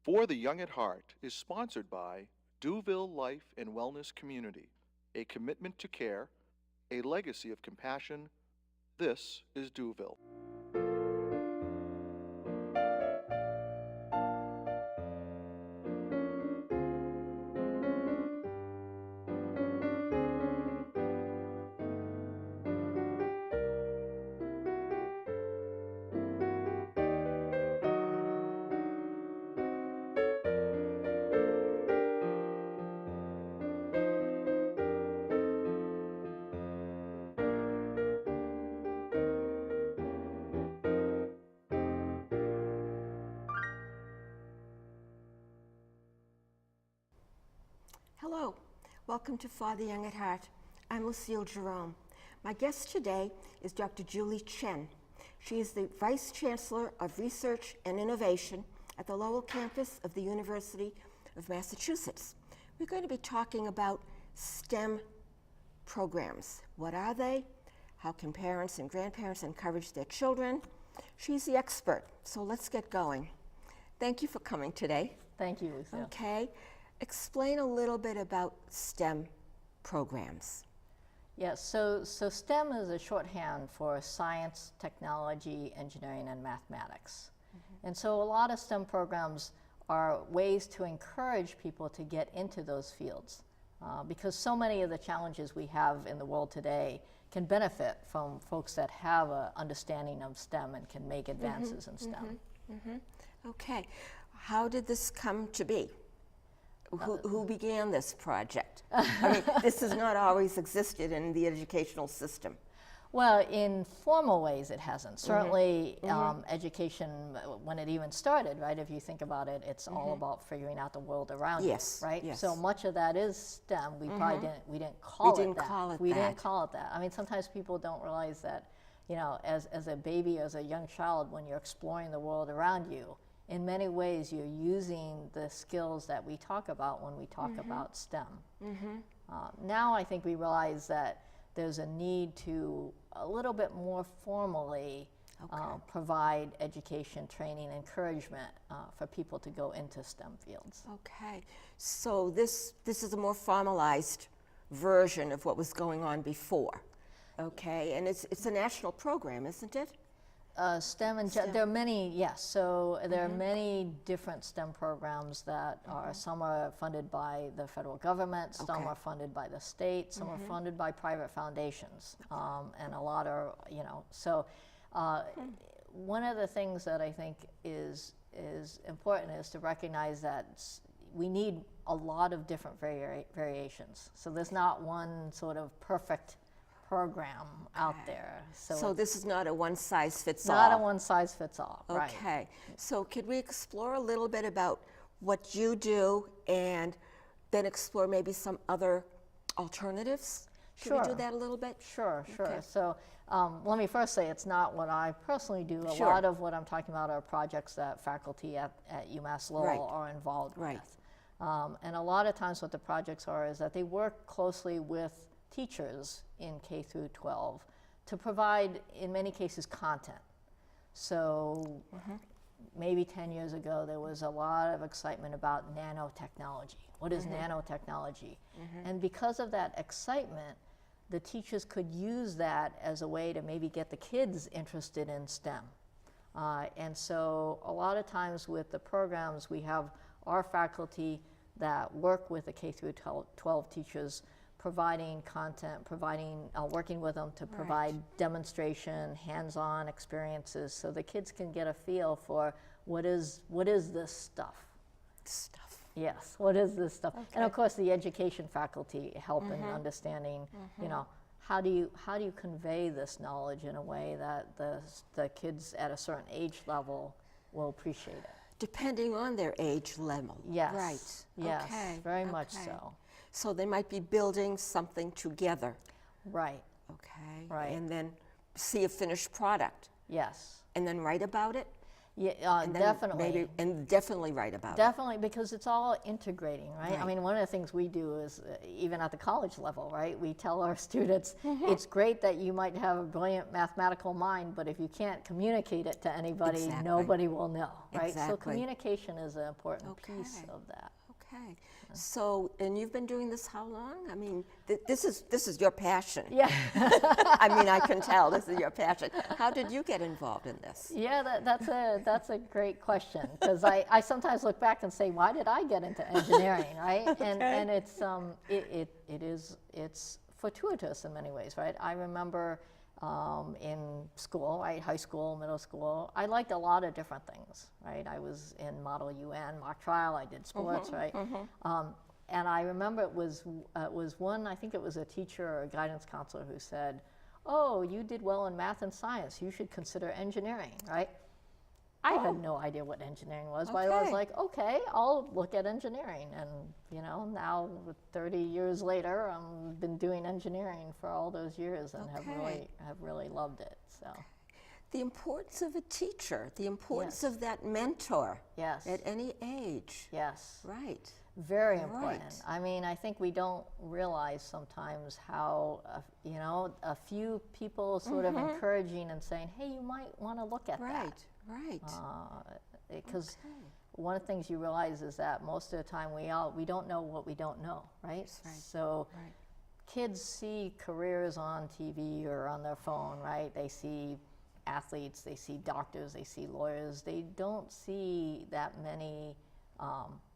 For the Young at Heart is sponsored by Duville Life and Wellness Community, a commitment to care, a legacy of compassion. This is Duville. Hello, welcome to For the Young at Heart. I'm Lucille Jerome. My guest today is Dr. Julie Chen. She is the Vice Chancellor of Research and Innovation at the Lowell campus of the University of Massachusetts. We're going to be talking about STEM programs. What are they? How can parents and grandparents encourage their children? She's the expert, so let's get going. Thank you for coming today. Thank you, Lucille. Okay. Explain a little bit about STEM programs. Yes, so STEM is a shorthand for science, technology, engineering, and mathematics. And so a lot of STEM programs are ways to encourage people to get into those fields because so many of the challenges we have in the world today can benefit from folks that have an understanding of STEM and can make advances in STEM. Okay. How did this come to be? Who began this project? I mean, this has not always existed in the educational system. Well, in formal ways it hasn't. Certainly education, when it even started, right, if you think about it, it's all about figuring out the world around you, right? Yes. So much of that is STEM. We probably didn't call it that. We didn't call it that. I mean, sometimes people don't realize that, you know, as a baby, as a young child, when you're exploring the world around you, in many ways, you're using the skills that we talk about when we talk about STEM. Now I think we realize that there's a need to a little bit more formally provide education, training, encouragement for people to go into STEM fields. Okay. So this is a more formalized version of what was going on before. Okay. And it's a national program, isn't it? STEM and there are many, yes. So there are many different STEM programs that are, some are funded by the federal government, some are funded by the state, some are funded by private foundations, and a lot are, you know. So one of the things that I think is important is to recognize that we need a lot of different variations. So there's not one sort of perfect program out there. So this is not a one-size-fits-all. Not a one-size-fits-all, right. Okay. So could we explore a little bit about what you do and then explore maybe some other alternatives? Should we do that a little bit? Sure. Okay. So let me first say it's not what I personally do. A lot of what I'm talking about are projects that faculty at UMass Lowell are involved with. And a lot of times what the projects are is that they work closely with teachers in K through 12 to provide, in many cases, content. So maybe 10 years ago, there was a lot of excitement about nanotechnology. What is nanotechnology? And because of that excitement, the teachers could use that as a way to maybe get the kids interested in STEM. And so a lot of times with the programs, we have our faculty that work with the K through 12 teachers providing content, working with them to provide demonstration, hands-on experiences, so the kids can get a feel for what is this stuff. Yes, what is this stuff? And of course, the education faculty help in understanding, you know, how do you convey this knowledge in a way that the kids at a certain age level will appreciate it. Depending on their age level. Yes. Right. Yes. Okay. Very much so. So they might be building something together. Right. Okay. Right. And then see a finished product. Yes. And then write about it? Yeah, And then definitely. and definitely write about it. Definitely, because it's all integrating, right? I Right. mean, one of the things we do is, even at the college level, right? We tell our students, Mm-hmm. it's great that you might have a brilliant mathematical mind, but if you can't communicate it to anybody, Exactly. nobody will know, right? So Exactly. communication is an important piece Okay. of that. Okay. So, and you've been doing this how long? I mean, this is your passion. Yeah. I mean, I can tell this is your passion. How did you get involved in this? Yeah, that's a great question, because I sometimes look back and say, why did I get into engineering, right? And it's fortuitous in many ways, right? I remember in school, right, high school, middle school, I liked a lot of different things, right? I was in Model UN, mock trial, I did sports, right? And I remember it was one, I think it was a teacher or a guidance counselor who said, oh, you did well in math and science, you should consider engineering, right? I had no idea what engineering was, but I was Okay. like, okay, I'll look at engineering. And, now 30 years later, I've been doing engineering for all those years and Okay. have really loved it, so. The importance of a teacher, the importance Yes. of that mentor Yes. at any age. Yes. Right. Very important. Right. I mean, I think we don't realize sometimes how, a few people sort of encouraging and saying, hey, you might want to look at Right. that. Right. Because one of the things you realize is that most of the time we don't know what we don't know, right? right. So Right. kids see careers on TV or on their phone, right? They see athletes, they see doctors, they see lawyers. They don't see that many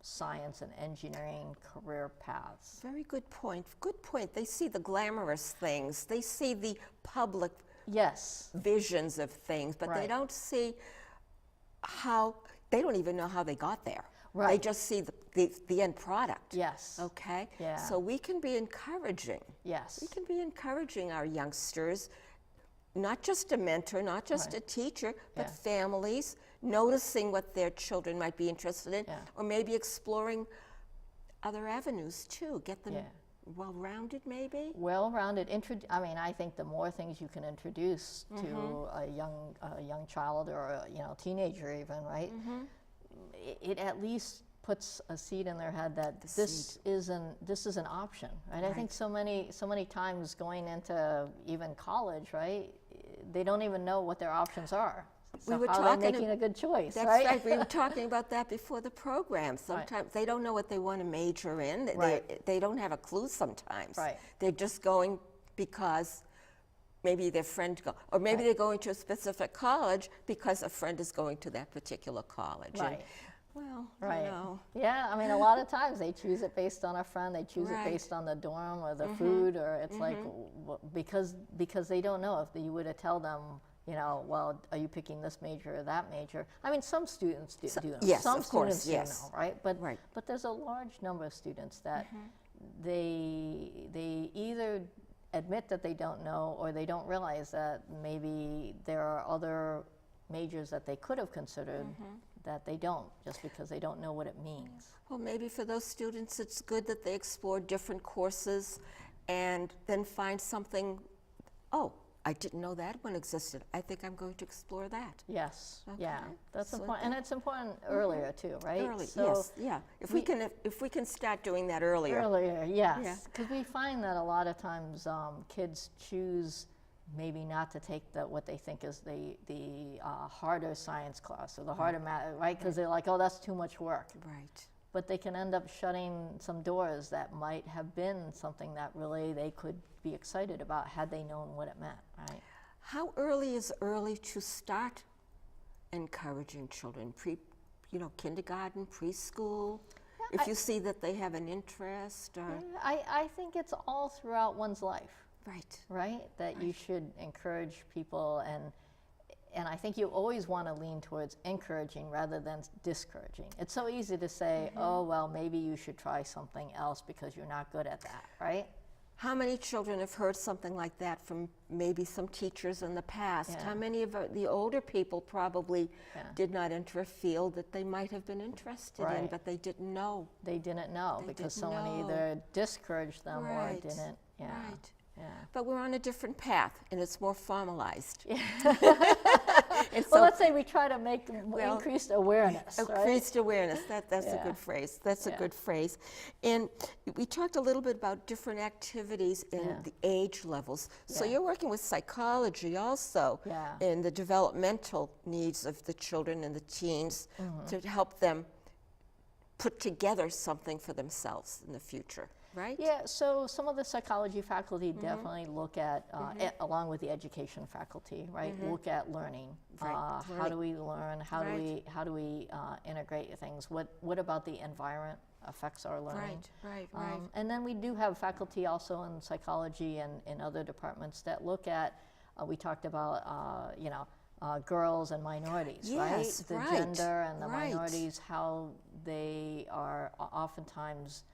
science and engineering career paths. Very good point. Good point. They see the glamorous things. They see the public Yes, visions of things, but they Right. don't see how, they don't even know how they got there. They Right. just see the end product. yes, Okay? Yeah. So we can be encouraging. yes, We can be encouraging our youngsters, not just a mentor, not just Right. a teacher, but Yeah. families, noticing what their children might be interested in, Yeah. or maybe exploring other avenues too. Get them Yeah. well-rounded, maybe? well-rounded. I mean, I think the more things you can introduce to Mm-hmm. a young child or a teenager, even, right? Mm-hmm. It at least puts a seed in their head that The this is an option, right? I think so many times going into even college, right? They don't even know what their options are. So were how are they talking making a good choice, That's right? right. We were talking about that before the program. Sometimes they don't know what they want to major in. Right. They don't have a clue sometimes. Right. They're just going because maybe their friend or maybe Right. they're going to a specific college because a friend is going to that particular college. And, Right. well, Right. you know. Yeah, I mean, a lot of times they choose it based on a friend, they choose Right. it based on the dorm or the food, or it's like, because they don't know. If you were to tell them, well, are you picking this major or that major? I mean, some students do know. yes, Some of course, students yes. do know, right? But, Right. but there's a large number of students that they either admit that they don't know, or they don't realize that maybe there are other majors that they could have considered that they don't, just because they don't know what it means. Well, maybe for those students, it's good that they explore different courses and then find something, oh, I didn't know that one existed. I think I'm going to explore that. Yes, yeah, Okay. that's So important, and it's important earlier too, right? Early, So yes, yeah. If we can start doing that earlier. earlier, Yeah. yes, because we find that a lot of times kids choose maybe not to take what they think is the harder science class or the harder math, right? Because they're like, oh, that's too much work. Right. But they can end up shutting some doors that might have been something that really they could be excited about had they known what it meant, right? How early is early to start encouraging children? Kindergarten, preschool? If you see that they have an interest or, I think it's all throughout one's life. right. Right? That you should encourage people, and I think you always want to lean towards encouraging rather than discouraging. It's so easy to say, oh, well, maybe you should try something else because you're not good at that, right? How many children have heard something like that from maybe some teachers in the past? Yeah. How many of the older people probably Yeah. did not enter a field that they might have been interested in, Right. but they didn't know? They didn't know They because didn't someone know. either discouraged them Right. or didn't. Yeah. Right. Yeah. But we're on a different path, and it's more formalized. And Well, so, let's say we try to make Well, increased awareness, right? increased awareness, that's a Yeah. good phrase. That's a Yeah. good phrase. And we talked a little bit about different activities in Yeah. the age levels. So Yeah. you're working with psychology also Yeah. in the developmental needs of the children and the teens Mm-hmm. to help them put together something for themselves in the future, right? Yeah, so some of the psychology faculty definitely look at, along with the education faculty, right? Look at learning. Right, How right. do we learn? How Right. do we integrate things? What about the environment affects our learning? Right, right. And then we do have faculty also in psychology and in other departments that look at. We talked about, girls and minorities, Yes, right? The right, gender and the right. minorities, how they are oftentimes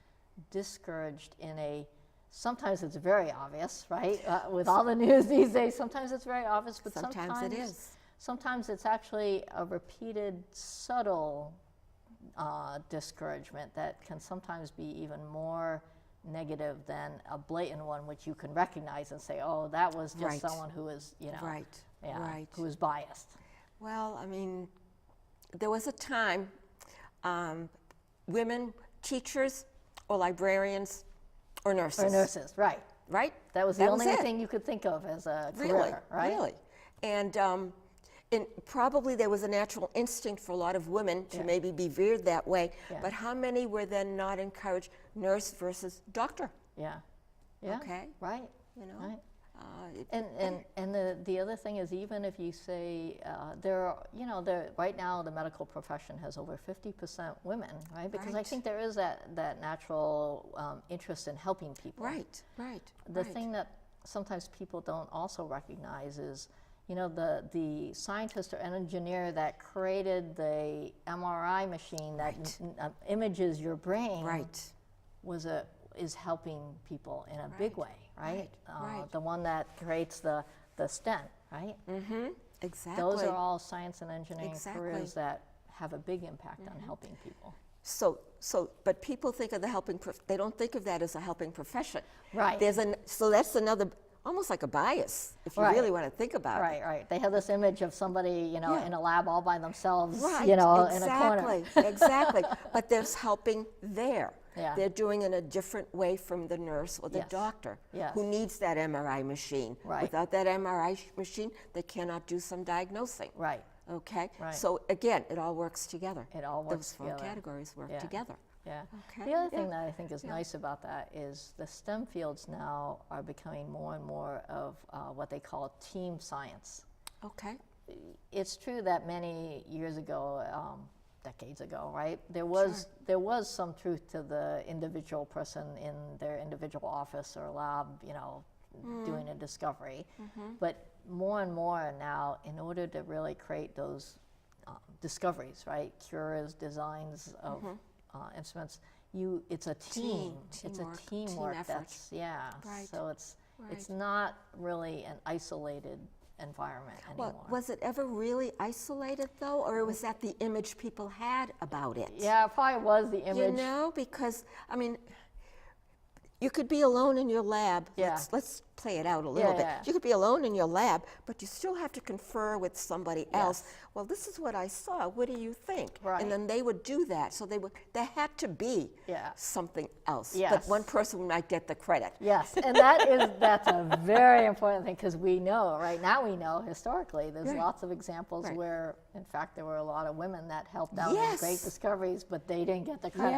discouraged in a. Sometimes it's very obvious, right? With all the news these days, sometimes it's very obvious, but Sometimes it is. Sometimes it's actually a repeated, subtle discouragement that can sometimes be even more negative than a blatant one, which you can recognize and say, "Oh, that was just Right. someone who is, Right, yeah, right. who is biased." Well, I mean, there was a time women teachers or librarians or nurses. Or nurses, right? Right? That was the only it. thing you could think of as a Really, career, right? really. And probably there was a natural instinct for a lot of women to Yeah. maybe be reared that way. Yeah. But how many were then not encouraged, nurse versus doctor? Yeah. Yeah. Okay. Right. You know? Right. It- And the other thing is, even if you say right now the medical profession has over 50% women, right? Because I Right. think there is that natural interest in helping people. right, right. The right. thing that sometimes people don't also recognize is, the scientist or engineer that created the MRI machine that images your brain Right. is helping people in a big way, right? right. The one that creates the stent, right? Exactly. Those are all science and engineering Exactly. careers that have a big impact on helping people. So, but people think of the helping. They don't think of that as a helping profession. Right. So that's another, almost like a bias, if you Right. really want to think about it. Right, right. They have this image of somebody, Yeah. in a lab all by themselves, Right. in a corner. Exactly. Exactly. But there's helping there. Yeah. They're doing it in a different way from the nurse or the Yes. doctor, Yes. who needs that MRI machine. Right. Without that MRI machine, they cannot do some diagnosing. Right. Okay. Right. So again, it all works together. It all works Those four together. categories work Yeah. together. Yeah. Okay, The other yeah, thing that I think is nice about that is the STEM fields now are becoming more and more of what they call team science. Okay. It's true that many years ago, decades ago, right, there was some truth to the individual person in their individual office or lab, doing a discovery. But more and more now, in order to really create those discoveries, right, cures, designs of instruments, it's a team. It's a Teamwork, teamwork. team effort. That's Right. So it's Right. not really an isolated environment anymore. Well, was it ever really isolated though, or was that the image people had about it? Yeah, it probably was the image. You know, because I mean, you could be alone in your lab. Yeah. Let's play it out a little bit. yeah. You could be alone in your lab, but you still have to confer with somebody else. Well, this is what I saw. What do you think? Right. And then they would do that. So there had to be Yeah. something else. Yes. But one person might get the credit. Yes, and that's a very important thing, because we know historically there's Right. lots of examples Right. where, in fact, there were a lot of women that helped out in Yes. great discoveries, but they didn't get the credit.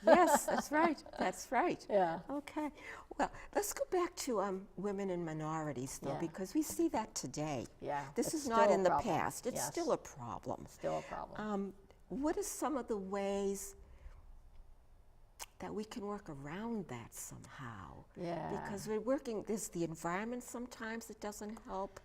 Yes, that's right. That's right. Yeah. Okay. Well, let's go back to women and minorities, though, Yeah. because we see that today. Yeah, This it's is not still a in the problem. past. It's Yes. still a problem. Still a problem. What are some of the ways that we can work around that somehow? Yeah. Because there's the environment sometimes that doesn't help.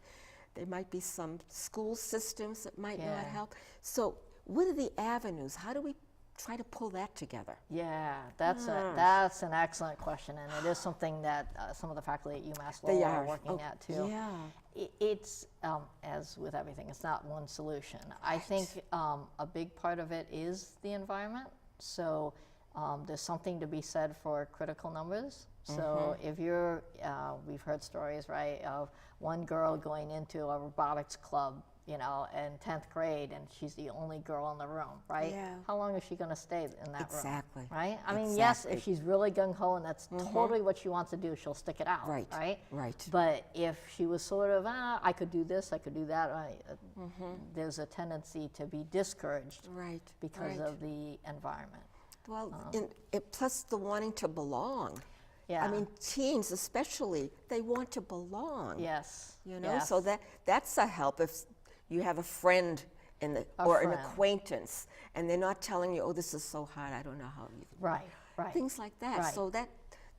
There might be some school systems that might not Yeah. help. So what are the avenues? How do we try to pull that together? Yeah, that's an excellent question, and it is something that some of the faculty at UMass They Lowell are are. working Oh, at too. yeah. It's as with everything, it's not one solution. I think a big part of it is the environment. So there's something to be said for critical numbers. So if you're, we've heard stories, right, of one girl going into a robotics club, you know, in 10th grade and she's the only girl in the room, right? Yeah. How long is she going to stay in that Exactly. room, right? I mean, yes, Exactly. if she's really gung-ho and that's totally what she wants to do, she'll stick it out, Right, right? right. But if she was sort of, I could do this, I could do that, there's a tendency to be discouraged Right. because right. of the environment. Well, plus the wanting to belong. Yeah. I mean, teens especially, they want to belong. Yes. You know, yes. so that's a help if you have a friend or an friend. acquaintance, and they're not telling you, oh, this is so hard, I don't know how you can. Right, right. Things like that. Right. So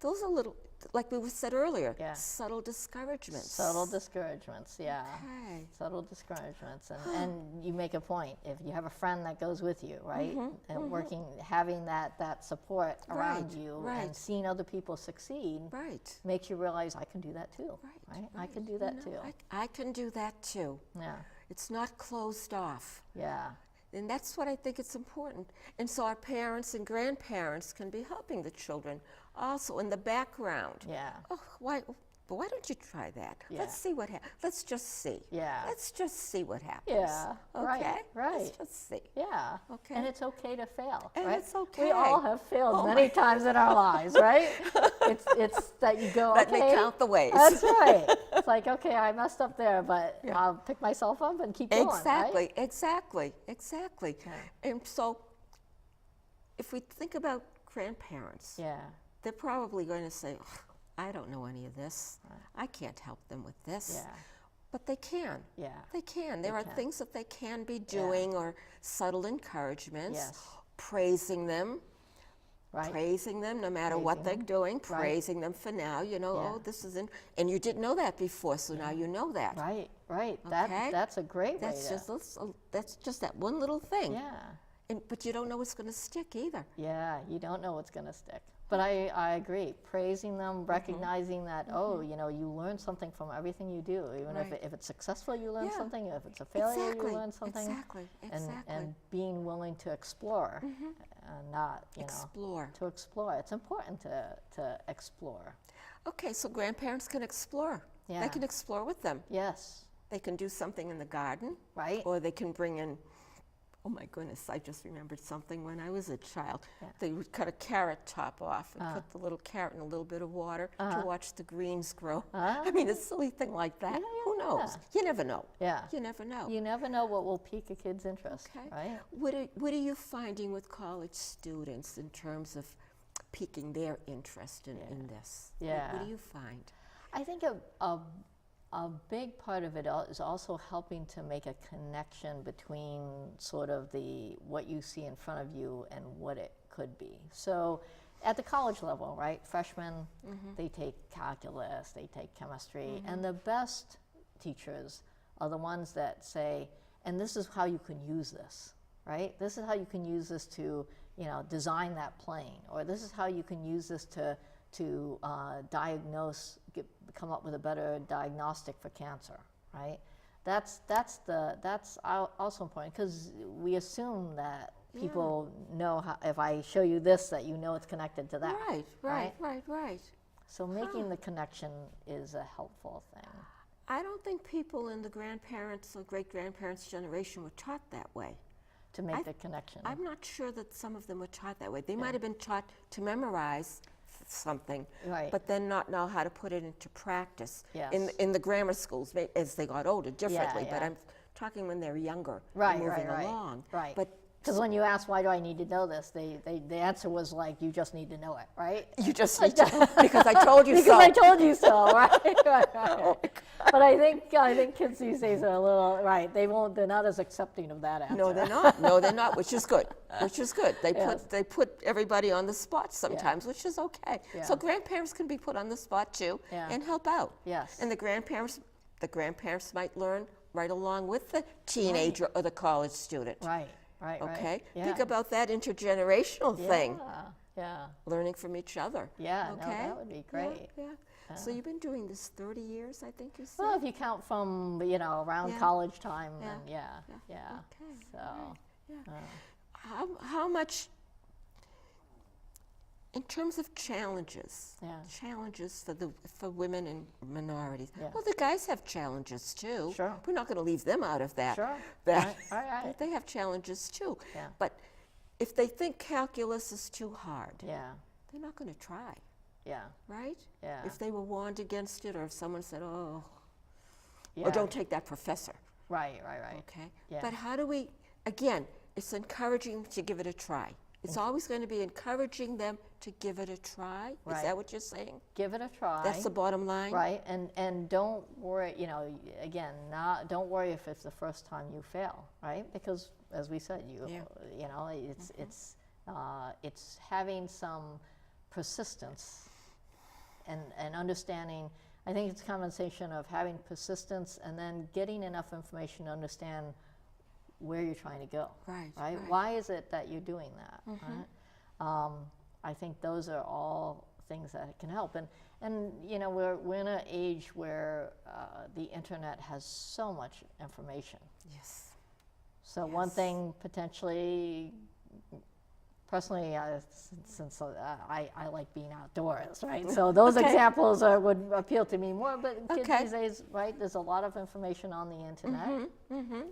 those are little, like we said earlier, Yeah. subtle discouragements. Subtle discouragements, yeah. Okay. Subtle discouragements, and you make a point. If you have a friend that goes with you, right, and having that support around Right, you, right. and seeing other people succeed, Right. makes you realize I can do that too, right? I can do that too. I can do that too. Yeah, It's not closed off. yeah, And that's what I think it's important. And so our parents and grandparents can be helping the children also in the background. yeah, Oh, why don't you try that? Yeah. Let's see what happens. Let's just see. Yeah. Let's just see what happens. Yeah, right, Okay? right. Let's just see. yeah. Okay. And it's okay to fail, And right? it's okay. We all have failed Oh many times in our lives, right? It's that you go, Let okay. me count the ways. That's right. It's like, okay, I messed up there, but I'll pick myself up and keep going, Exactly, right? exactly. And so if we think about grandparents, Yeah, they're probably going to say, "Ugh, I don't know any of this. I can't help them with this. yeah, But they can. yeah. They can. There are can. things that they can be doing or subtle encouragements, Yes. praising them, Right. praising them no matter what they're Praising doing, praising them for now, you know, Yeah. oh, this is in, and you didn't know that before, so now you know that. Right, right. Okay? That's a great That's way that's just that one little thing. yeah, But you don't know what's going to stick either. yeah. You don't know what's going to stick. But I agree. Praising them, recognizing that, oh, you know, you learn something from everything you do. Even Right. if it's successful, you learn Yeah. something. If it's a failure, Exactly, you learn something. exactly, exactly. And being willing to explore and not, you know, Explore. to explore. It's important to explore. Okay, so grandparents can explore. Yeah. They can explore with them. Yes, They can do something in the garden. right? Or they can bring in, oh my goodness, I just remembered something when I was a child. They would cut a carrot top off and put the little carrot in a little bit of water to watch the greens grow. I mean, a silly thing like that. Who knows? You never know. Yeah. You never know. You never know what will pique a kid's interest, Okay. right? What are you finding with college students in terms of piquing their interest in this? Yeah. What do you find? I think a big part of it is also helping to make a connection between sort of what you see in front of you and what it could be. So at the college level, right, freshmen, they take calculus, they take chemistry, and the best teachers are the ones that say, and this is how you can use this, right? This is how you can use this to, you know, design that plane, or this is how you can use this to diagnose, come up with a better diagnostic for cancer, right? That's also important because we assume that people know how, if I show you this, that you know it's connected to that. Right. So making the connection is a helpful thing. I don't think people in the grandparents or great-grandparents' generation were taught that way. To make the connection. I'm not sure that some of them were taught that way. They might have been taught to memorize something, Right. but then not know how to put it into practice. Yes. In the grammar schools, as they got older, differently. But yeah. I'm talking when they're younger, Right, and moving right. along. Right. But Because when you ask, why do I need to know this, the answer was like, you just need to know it, right? you just need to, because I told you Because so. I told you so, right? Right. Oh my But I think kids these days are a little, right, they're not as accepting of that answer. No, they're not. No, they're not, which is good. Which is good. Yes. They put everybody on the spot sometimes, which is okay. Yeah. So grandparents can be put on the spot too Yeah. and help out. Yes. And the grandparents might learn right along with the teenager or the college student. Right. Okay? Yeah. Think about that intergenerational thing, Yeah. learning from each other. Yeah, no, Okay? that would be great. Yeah. So you've been doing this 30 years, I think you said? Well, if you count from, you know, around Yeah. college time, Yeah. then yeah. Okay. So, Yeah. How much In terms of challenges, Yeah. challenges for women and minorities. Yeah. Well, the guys have challenges too. Sure. We're not going to leave them out of that. Sure. That Right. they have challenges too. Yeah. But if they think calculus is too hard, Yeah, they're not going to try, yeah, right? yeah. If they were warned against it, or if someone said, "Oh," Yeah. or "Don't take that professor," Right. okay? Yeah. But how do we? Again, it's encouraging to give it a try. It's always going to be encouraging them to give it a try. Is Right. that what you're saying? Give it a try. That's the bottom line? Right, and don't worry, again, don't worry if it's the first time you fail, right? Because as we said, Yeah. it's having some persistence and understanding. I think it's a combination of having persistence and then getting enough information to understand where you're trying to go. Right. Why is it that you're doing that? Right? I think those are all things that can help. And we're in an age where the internet has so much information. Yes. So one thing potentially, personally, since I like being outdoors, right? So those examples would appeal to me more. But kids these days, right? There's a lot of information on the internet.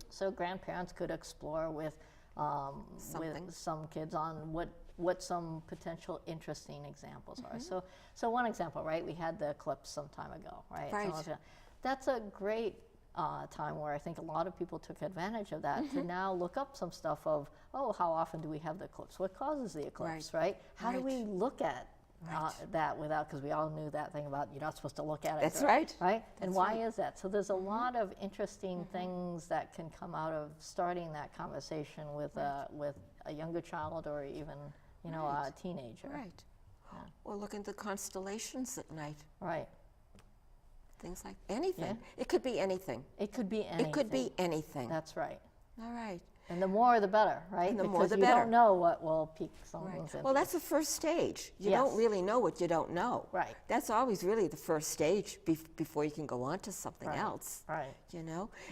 So grandparents could explore with some kids on what some potential interesting examples are. So one example, right? We had the eclipse some time ago, right? Right. That's a great time where I think a lot of people took advantage of that to now look up some stuff of, how often do we have the eclipse? What causes the eclipse, right? How do we look at that without, because we all knew that thing about you're not supposed to look at it. That's right. Right? And That's why right. is that? So there's a lot of interesting things that can come out of starting that conversation with a younger child or even, a teenager. Right. Or look at the constellations at night. Right. Things like anything. Yeah. It could be anything. It could be anything. It could be anything. That's right. All right. And the more the better, right? And the because more the you better. don't know what will pique someone's interest. Well, that's the first stage. You Yes. don't really know what you don't know. Right. That's always really the first stage before you can go on to something Right. else. Right.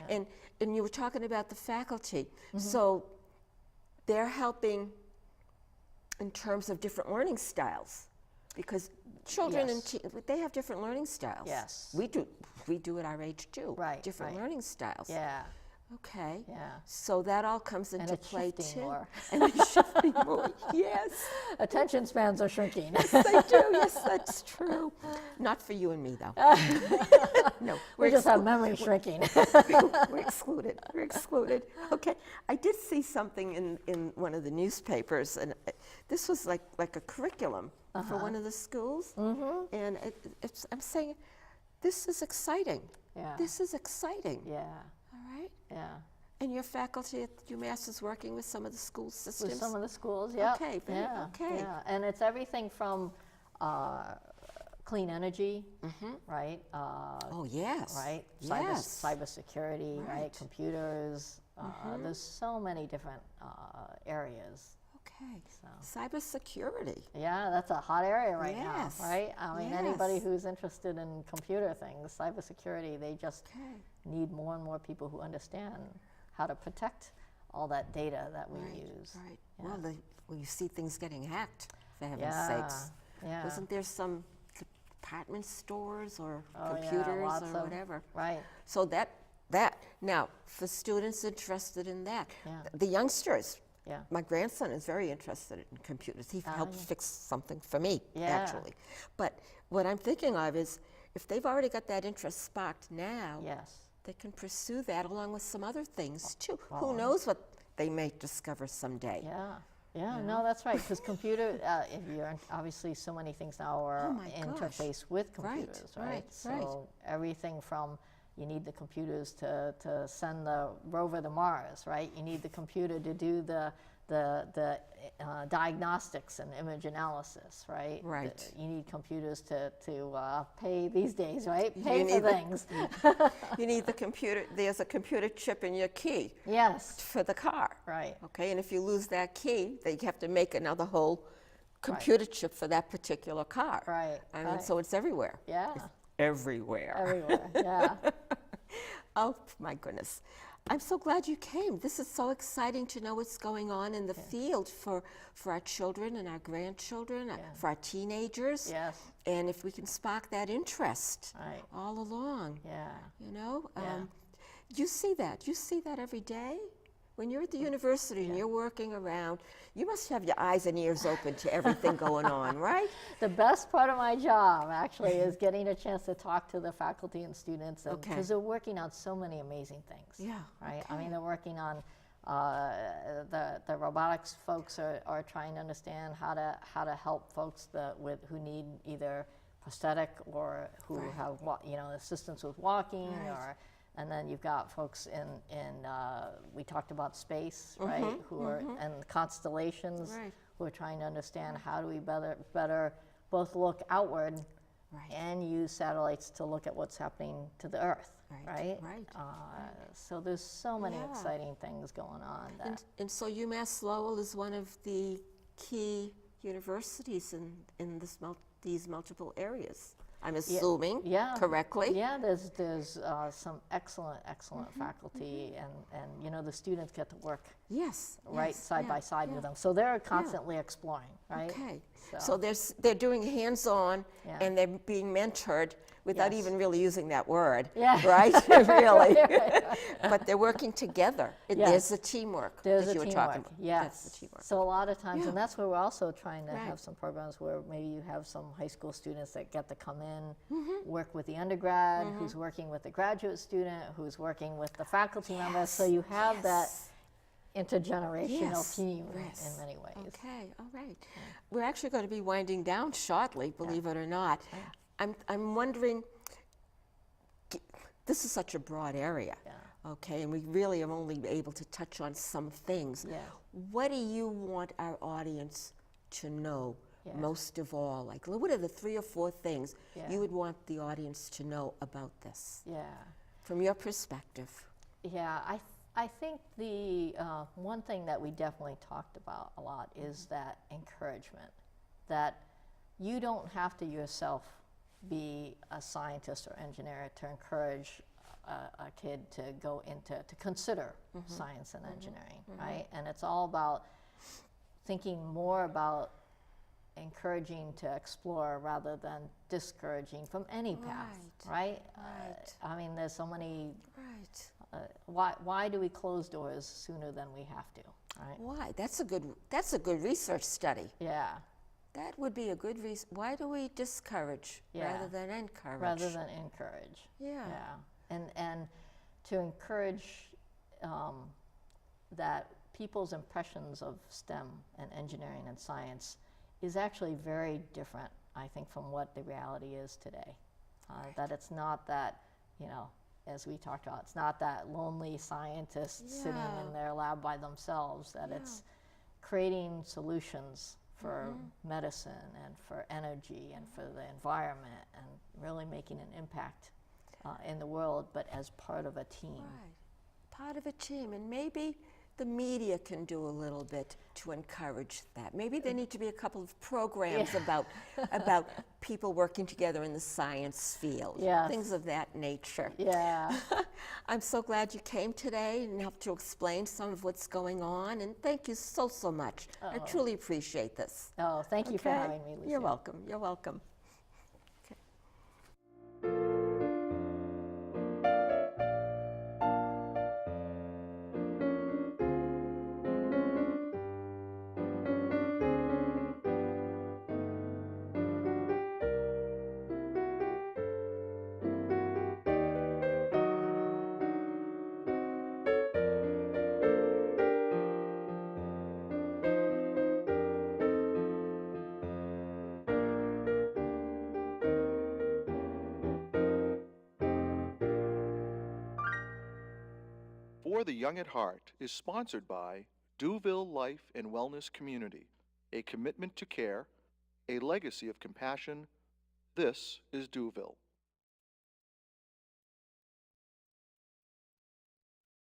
And you were talking about the faculty. So they're helping in terms of different learning styles, because children Yes. they have different learning styles. Yes. We do at our age too. Right, Different right. learning styles. Yeah. Okay. Yeah. So that all comes into it's play shifting too. more. And it's shifting more. Yes. Attention spans are shrinking. Yes, they do. Yes, that's true. Not for you and me, though. No, we just have memory shrinking. we're excluded. We're excluded. Okay. I did see something in one of the newspapers, and this was like a curriculum for one of the schools. And I'm saying, this is exciting. Yeah. This is exciting. Yeah. All right. Yeah. And your faculty at UMass is working with some of the school systems? With some of the schools, yeah. Okay, okay. Yeah. And it's everything from clean energy, right? Oh, yes. Right? Yes. Cybersecurity, right? Right. Computers. There's so many different areas. Okay. So. Cybersecurity. Yeah, that's a hot area right Yes. now, right? I mean, Yes. anybody who's interested in computer things, cybersecurity, they just Okay. need more and more people who understand how to protect all that data that we use. Right. Yeah. Well, you see things getting hacked, for heaven's Yeah. sakes. Yeah. Wasn't there some department stores or Oh, yeah, computers lots or of- whatever? Right. So that now for students interested in that, Yeah. the youngsters. Yeah. My grandson is very interested in computers. He helped yeah. fix something for me, Yeah. actually. But what I'm thinking of is, if they've already got that interest sparked now, Yes. they can pursue that along with some other things too. Who knows what they may discover someday? Yeah. Yeah, no, that's right. Because computer, if you're obviously so many things now are Oh my gosh. interfaced with Right, computers, right? right, So right. everything from you need the computers to send the rover to Mars, right? You need the computer to do the diagnostics and image analysis, right? Right. You need computers to pay these days, right? You Pay for need the- things. You need the computer. There's a computer chip in your key Yes, for the car. right. Okay, and if you lose that key, they have to make another whole computer chip for that particular car. Right, I mean, right. so it's everywhere. Yeah, Everywhere. everywhere. Yeah. Oh my goodness. I'm so glad you came. This is so exciting to know what's going on in the field for our children and our grandchildren, for our teenagers. Yes. And if we can spark that interest Right. all along, Yeah. you know. Yeah. You see that. You see that every day. When you're at the university and you're working around, you must have your eyes and ears open to everything going on, right? The best part of my job, actually, is getting a chance to talk to the faculty and students, because they're working on so many amazing things. Yeah, Right. I mean, they're working on the robotics folks are trying to understand how to help folks who need either prosthetic or who have assistance with walking and then you've got folks in we talked about space, right? Who are and constellations, who are trying to understand how do we better both look outward and use satellites to look at what's happening to the Earth, right? So there's so many exciting things going on. And so UMass Lowell is one of the key universities in these multiple areas. I'm assuming correctly. Yeah, there's some excellent faculty, and the students get to work side by side with them. So they're constantly exploring, right? Okay. So they're doing hands-on and they're being mentored without even really using that word, right? Really. But they're working together. There's the teamwork that you were talking about. Yes. That's the teamwork. So a lot of times, and that's where we're also trying to have some programs where maybe you have some high school students that get to come in, work with the undergrad, who's working with the graduate student, who's working with the faculty members. So you have that intergenerational team in many ways. Okay, all right. We're actually going to be winding down shortly, believe it or not. I'm wondering, this is such a broad area, okay, and we really are only able to touch on some things. What do you want our audience to know most of all? Like, what are the 3 or 4 things you would want the audience to know about this? From your perspective. Yeah, I think the one thing that we definitely talked about a lot is that encouragement, that you don't have to yourself be a scientist or engineer to encourage a kid to go to consider science and engineering, right? And it's all about thinking more about encouraging to explore rather than discouraging from any path, right? I mean, there's so many. Why do we close doors sooner than we have to? Right? Why? That's a good research study. Yeah. That would be a good reason. Why do we discourage rather than encourage? Rather than encourage. Yeah. And to encourage that people's impressions of STEM and engineering and science is actually very different, I think, from what the reality is today. That it's not that, as we talked about, it's not that lonely scientist sitting in their lab by themselves, that it's creating solutions for medicine and for energy and for the environment and really making an impact in the world, but as part of a team. Right. Part of a team, and maybe the media can do a little bit to encourage that. Maybe there need to be a couple of programs about people working together in the science field, things of that nature. Yeah. I'm so glad you came today and helped to explain some of what's going on, and thank you so much. I truly appreciate this. Oh, thank you for having me, Lucia. You're welcome. You're welcome. For the Young at Heart is sponsored by Duville Life and Wellness Community, a commitment to care, a legacy of compassion. This is Duville.